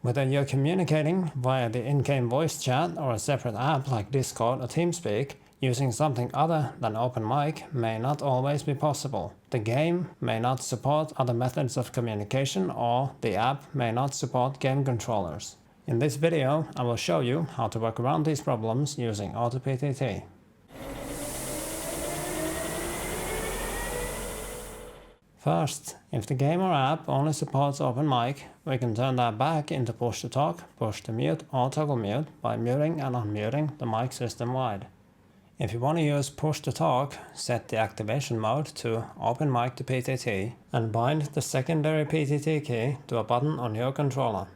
Whether you're communicating via the in-game voice chat or a separate app like Discord or TeamSpeak, using something other than OpenMic may not always be possible. The game may not support other methods of communication, or the app may not support game controllers. In this video, I will show you how to work around these problems using AutoPTT. First, if the game or app only supports OpenMic, we can turn that back into push-to-talk, push-to-mute, or toggle mute by muting and unmuting the mic system-wide. If you want to use push-to-talk, set the activation mode to OpenMic to PTT and bind the secondary PTT key to a button on your controller.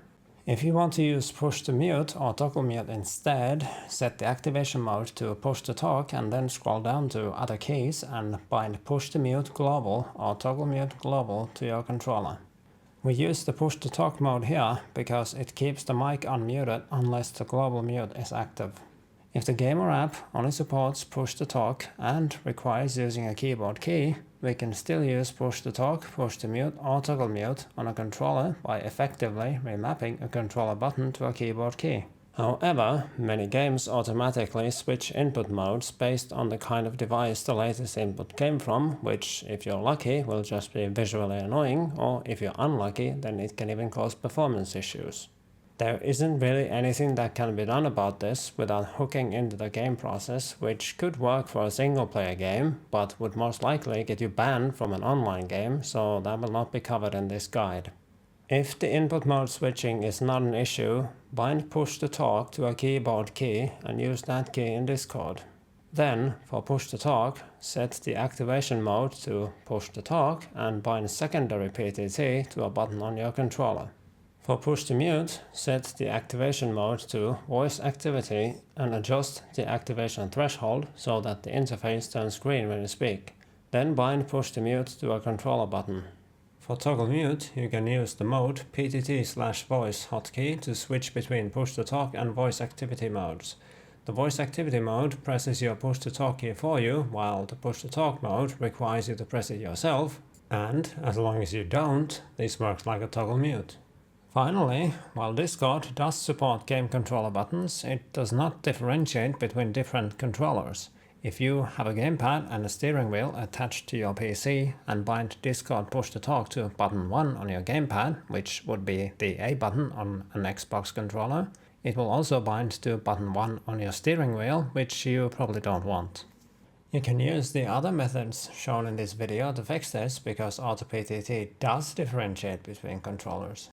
If you want to use push-to-mute or toggle mute instead, set the activation mode to push-to-talk and then scroll down to other keys and bind push-to-mute global or toggle mute global to your controller. We use the push-to-talk mode here because it keeps the mic unmuted unless the global mute is active. If the game or app only supports push-to-talk and requires using a keyboard key, we can still use push-to-talk, push-to-mute, or toggle mute on a controller by effectively remapping a controller button to a keyboard key. However, many games automatically switch input modes based on the kind of device the latest input came from, which, if you're lucky, will just be visually annoying, or if you're unlucky, then it can even cause performance issues. There isn't really anything that can be done about this without hooking into the game process, which could work for a single-player game, but would most likely get you banned from an online game, so that will not be covered in this guide. If the input mode switching is not an issue, bind push-to-talk to a keyboard key and use that key in Discord. Then, for push-to-talk, set the activation mode to push-to-talk and bind secondary PTT to a button on your controller. For push-to-mute, set the activation mode to voice activity and adjust the activation threshold so that the interface turns green when you speak. Then bind push-to-mute to a controller button. For toggle mute, you can use the mode PTT/voice hotkey to switch between push-to-talk and voice activity modes. The voice activity mode presses your push-to-talk key for you, while the push-to-talk mode requires you to press it yourself, and as long as you don't, this works like a toggle mute. Finally, while Discord does support game controller buttons, it does not differentiate between different controllers. If you have a gamepad and a steering wheel attached to your PC and bind Discord push-to-talk to button 1 on your gamepad, which would be the A button on an Xbox controller, it will also bind to button 1 on your steering wheel, which you probably don't want. You can use the other methods shown in this video to fix this because AutoPTT does differentiate between controllers.